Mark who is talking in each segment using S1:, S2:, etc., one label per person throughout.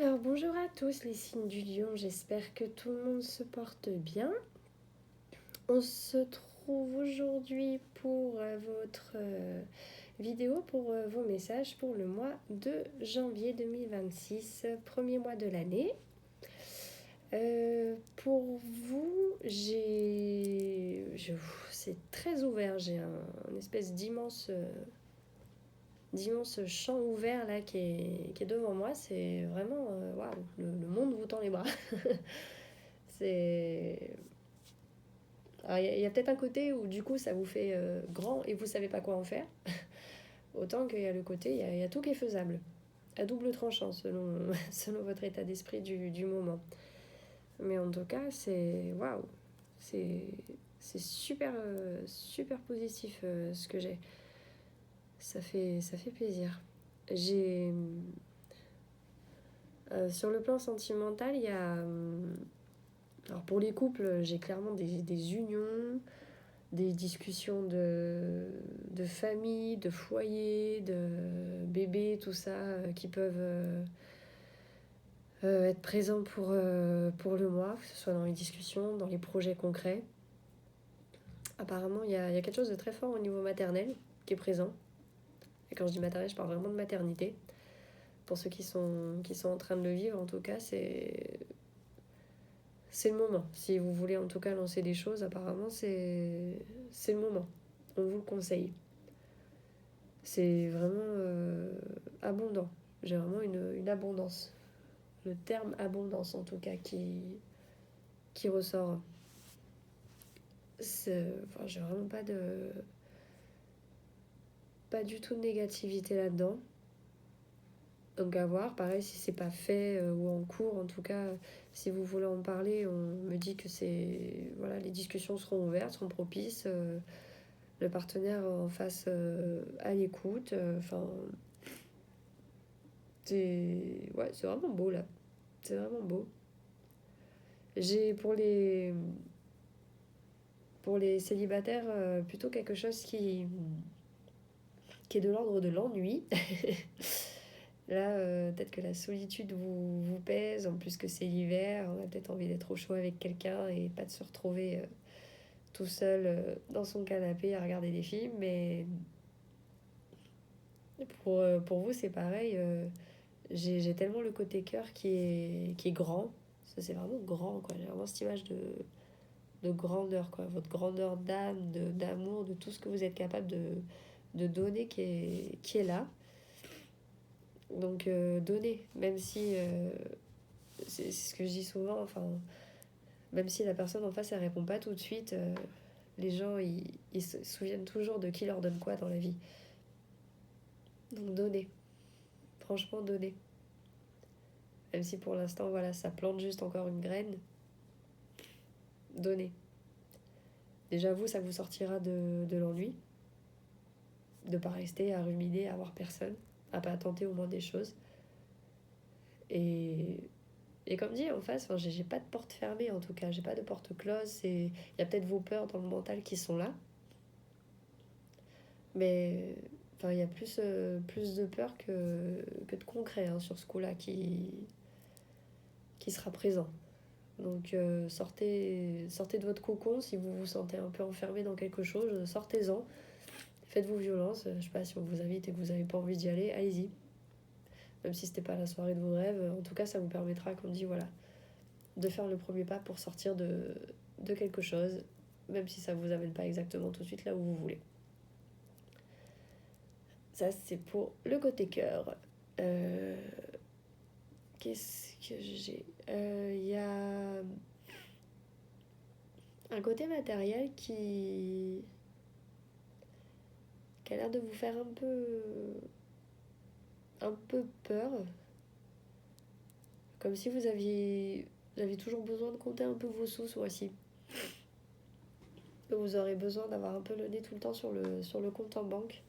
S1: Alors, bonjour à tous les signes du lion, j'espère que tout le monde se porte bien. On se trouve aujourd'hui pour votre vidéo, pour vos messages pour le mois de janvier 2026, premier mois de l'année. Pour vous, c'est très ouvert, j'ai un espèce d'immense champ ouvert là qui est devant moi. C'est vraiment waouh, le monde vous tend les bras. c'est il y a peut-être un côté où du coup ça vous fait grand et vous savez pas quoi en faire, autant qu'il y a le côté il y a tout qui est faisable, à double tranchant selon selon votre état d'esprit du moment. Mais en tout cas c'est waouh, c'est c'est super super positif ce que j'ai. Ça fait plaisir. J'ai sur le plan sentimental, il y a alors pour les couples, j'ai clairement des unions, des discussions de famille, de foyer, de bébé, tout ça, qui peuvent être présents pour le mois, que ce soit dans les discussions, dans les projets concrets. Apparemment, il y a quelque chose de très fort au niveau maternel qui est présent. Et quand je dis maternel, je parle vraiment de maternité. Pour ceux qui sont en train de le vivre, en tout cas, c'est le moment. Si vous voulez en tout cas lancer des choses, apparemment, c'est le moment. On vous le conseille. C'est vraiment abondant. J'ai vraiment une abondance. Le terme abondance, en tout cas, qui ressort. Enfin, j'ai vraiment pas du tout de négativité là-dedans. Donc à voir, pareil, si c'est pas fait ou en cours, en tout cas, si vous voulez en parler, on me dit que voilà, les discussions seront ouvertes, seront propices, le partenaire en face à l'écoute, enfin, c'est vraiment beau là, c'est vraiment beau. J'ai pour les célibataires plutôt quelque chose qui est de l'ordre de l'ennui. Là, peut-être que la solitude vous pèse, en plus que c'est l'hiver, on a peut-être envie d'être au chaud avec quelqu'un et pas de se retrouver tout seul dans son canapé à regarder des films. Mais pour vous, c'est pareil. J'ai tellement le côté cœur qui est grand. Ça, c'est vraiment grand, quoi. J'ai vraiment cette image de grandeur, quoi. Votre grandeur d'âme, d'amour, de tout ce que vous êtes capable de donner qui est là. Donc donner, même si c'est ce que je dis souvent, enfin, même si la personne en face elle répond pas tout de suite, les gens ils se souviennent toujours de qui leur donne quoi dans la vie. Donc donner, franchement donner. Même si pour l'instant voilà ça plante juste encore une graine, donner. Déjà vous ça vous sortira de l'ennui, de pas rester à ruminer, à voir personne, à pas tenter au moins des choses. Et comme dit en face, enfin, j'ai pas de porte fermée en tout cas, j'ai pas de porte close. Il y a peut-être vos peurs dans le mental qui sont là, mais enfin, il y a plus de peur que de concret hein, sur ce coup-là qui sera présent. Donc sortez de votre cocon si vous vous sentez un peu enfermé dans quelque chose, sortez-en, faites-vous violence. Je sais pas si on vous invite et que vous n'avez pas envie d'y aller, allez-y. Même si c'était pas la soirée de vos rêves, en tout cas ça vous permettra, comme dit, voilà, de faire le premier pas pour sortir de quelque chose, même si ça vous amène pas exactement tout de suite là où vous voulez. Ça, c'est pour le côté cœur. Qu'est-ce que j'ai y a un côté matériel qui a l'air de vous faire un peu peur. Comme si vous aviez toujours besoin de compter un peu vos sous ce mois-ci. Vous aurez besoin d'avoir un peu le nez tout le temps sur le compte en banque.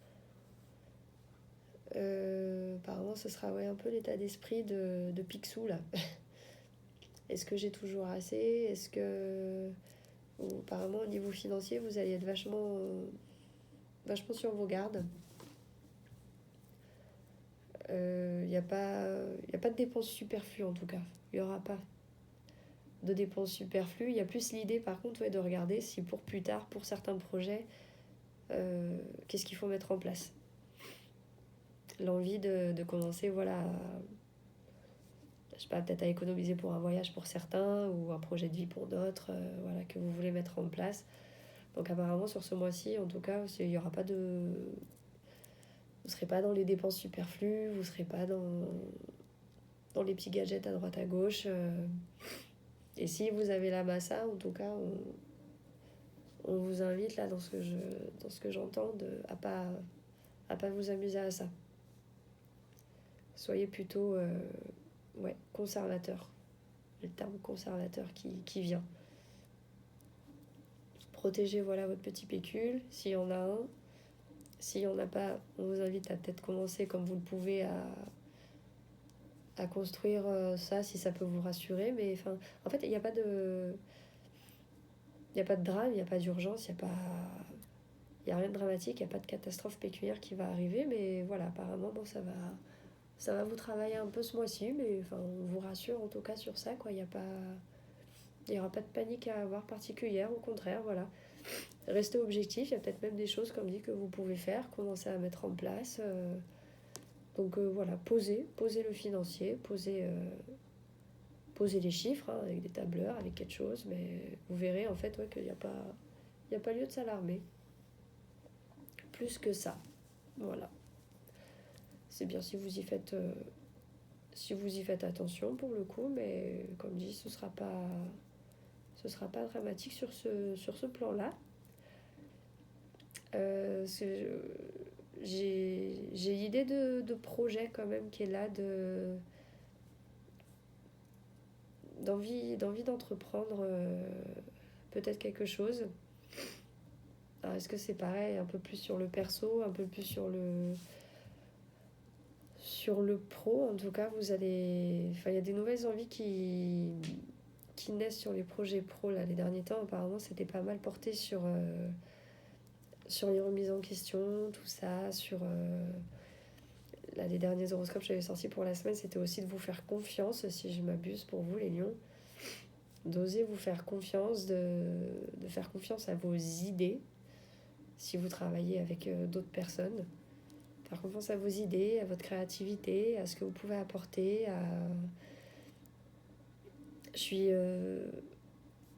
S1: Apparemment, ce sera un peu l'état d'esprit de Picsou là. Est-ce que j'ai toujours assez? Est-ce que. Ou, apparemment, au niveau financier, vous allez être vachement sur vos gardes. Il n'y a pas de dépenses superflues en tout cas. Il n'y aura pas de dépenses superflues. Il y a plus l'idée par contre de regarder si pour plus tard, pour certains projets, qu'est-ce qu'il faut mettre en place. L'envie de commencer, voilà, je sais pas, peut-être à économiser pour un voyage pour certains ou un projet de vie pour d'autres, voilà, que vous voulez mettre en place. Donc apparemment sur ce mois-ci, en tout cas, il n'y aura pas de... Vous ne serez pas dans les dépenses superflues, vous ne serez pas dans les petits gadgets à droite à gauche. Et si vous avez la massa, en tout cas, on vous invite là dans ce que j'entends à pas vous amuser à ça. Soyez plutôt conservateur. Le terme conservateur qui vient. Protégez voilà, votre petit pécule, s'il y en a un. S'il n'y en a pas, on vous invite à peut-être commencer comme vous le pouvez à construire ça, si ça peut vous rassurer. Mais enfin, en fait, il n'y a pas de... Il n'y a pas de drame, il n'y a pas d'urgence, il n'y a rien de dramatique, il n'y a pas de catastrophe pécuniaire qui va arriver. Mais voilà, apparemment, bon, ça va vous travailler un peu ce mois-ci. Mais enfin, on vous rassure en tout cas sur ça, quoi. Il n'y aura pas de panique à avoir particulière, au contraire, voilà. Restez objectif, il y a peut-être même des choses, comme dit, que vous pouvez faire, commencer à mettre en place. Donc voilà, posez le financier, posez les chiffres hein, avec des tableurs, avec quelque chose, mais vous verrez en fait qu'il n'y a pas lieu de s'alarmer. Plus que ça, voilà. C'est bien si vous y faites attention pour le coup, mais comme dit, ce sera pas dramatique sur ce plan-là. J'ai l'idée de projet quand même qui est là, d'envie d'entreprendre peut-être quelque chose. Alors est-ce que c'est pareil, un peu plus sur le perso, un peu plus sur le pro? En tout cas, il y a des nouvelles envies qui naissent sur les projets pro là. Les derniers temps, apparemment, c'était pas mal porté sur les remises en question, tout ça, sur... Là, les derniers horoscopes que j'avais sortis pour la semaine, c'était aussi de vous faire confiance, si je m'abuse pour vous les lions. D'oser vous faire confiance, de faire confiance à vos idées, si vous travaillez avec d'autres personnes. Faire confiance à vos idées, à votre créativité, à ce que vous pouvez apporter. Je suis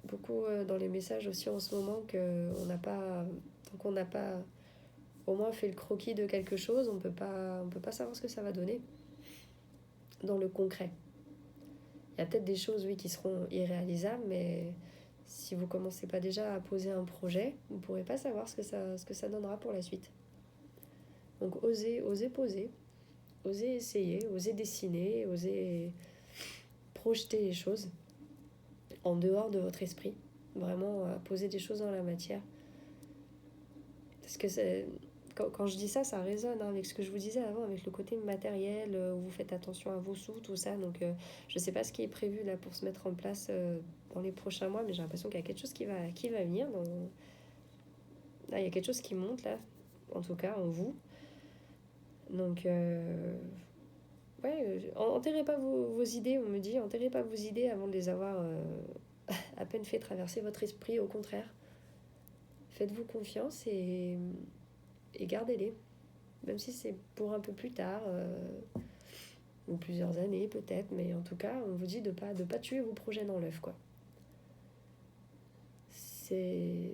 S1: beaucoup dans les messages aussi en ce moment qu'on n'a pas... Tant qu'on n'a pas au moins fait le croquis de quelque chose, on peut pas savoir ce que ça va donner dans le concret. Il y a peut-être des choses, oui, qui seront irréalisables, mais si vous commencez pas déjà à poser un projet, vous ne pourrez pas savoir ce que ça donnera pour la suite. Donc osez poser, osez essayer, osez dessiner, osez projeter les choses en dehors de votre esprit. Vraiment poser des choses dans la matière. Parce que quand je dis ça, ça résonne avec ce que je vous disais avant, avec le côté matériel, où vous faites attention à vos sous, tout ça. Donc je sais pas ce qui est prévu là pour se mettre en place dans les prochains mois, mais j'ai l'impression qu'il y a quelque chose qui va venir. Là, il y a quelque chose qui monte là, en tout cas en vous. Donc enterrez pas vos idées, on me dit, enterrez pas vos idées avant de les avoir à peine fait traverser votre esprit, au contraire. Faites-vous confiance et gardez-les. Même si c'est pour un peu plus tard, ou plusieurs années peut-être, mais en tout cas, on vous dit de pas tuer vos projets dans l'œuf, quoi. C'est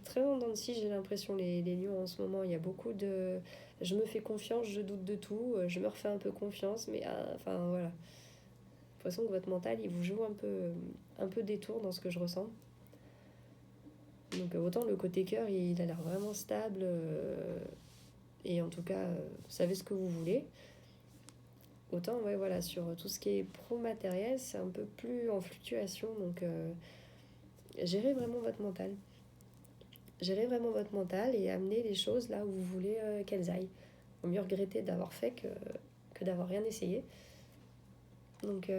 S1: très en dents de scie, j'ai l'impression, les lions en ce moment. Il y a beaucoup de... Je me fais confiance, je doute de tout, je me refais un peu confiance, mais enfin voilà. J'ai l'impression que votre mental, il vous joue un peu des tours dans ce que je ressens. Donc autant le côté cœur, il a l'air vraiment stable, et en tout cas, vous savez ce que vous voulez. Autant, voilà, sur tout ce qui est pro-matériel, c'est un peu plus en fluctuation, donc gérez vraiment votre mental. Gérez vraiment votre mental et amenez les choses là où vous voulez qu'elles aillent. Vaut mieux regretter d'avoir fait que d'avoir rien essayé. Donc,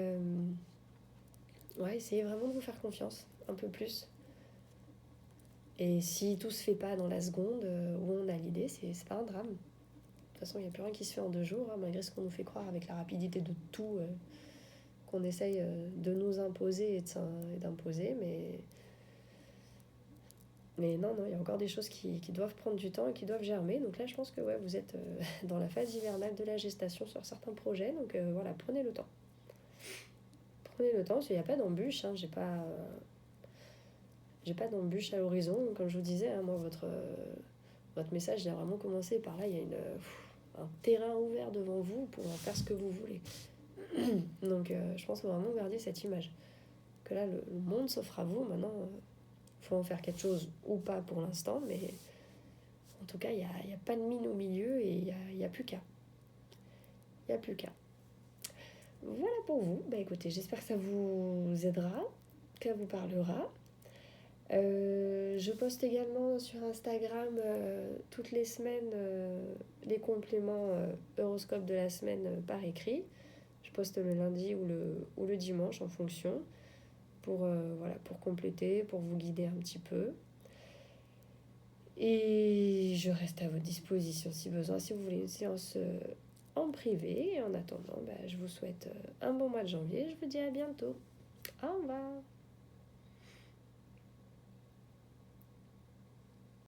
S1: essayez vraiment de vous faire confiance, un peu plus. Et si tout se fait pas dans la seconde où on a l'idée, c'est pas un drame. toute façon, il n'y a plus rien qui se fait en 2 jours, hein, malgré ce qu'on nous fait croire avec la rapidité de tout qu'on essaye de nous imposer et d'imposer. Mais non, il y a encore des choses qui doivent prendre du temps et qui doivent germer. Donc là, je pense que ouais, vous êtes dans la phase hivernale de la gestation sur certains projets. Donc voilà, prenez le temps. Prenez le temps, parce qu'il n'y a pas d'embûche. Hein, j'ai pas d'embûche à l'horizon. Comme je vous disais, hein, moi, votre message, il a vraiment commencé par là. Il y a un terrain ouvert devant vous pour en faire ce que vous voulez. Donc je pense vraiment garder cette image. Que là, le monde s'offre à vous. Maintenant, faut en faire quelque chose ou pas pour l'instant, mais en tout cas, il n'y a pas de mine au milieu et il y a plus qu'à. Il n'y a plus qu'à. Voilà pour vous. Bah écoutez, j'espère que ça vous aidera, que ça vous parlera. Je poste également sur Instagram toutes les semaines les compléments horoscope de la semaine par écrit. Je poste le lundi ou le dimanche en fonction pour compléter, pour vous guider un petit peu. Et je reste à votre disposition si besoin, si vous voulez une séance en privé. Et en attendant, je vous souhaite un bon mois de janvier. Je vous dis à bientôt. Au revoir.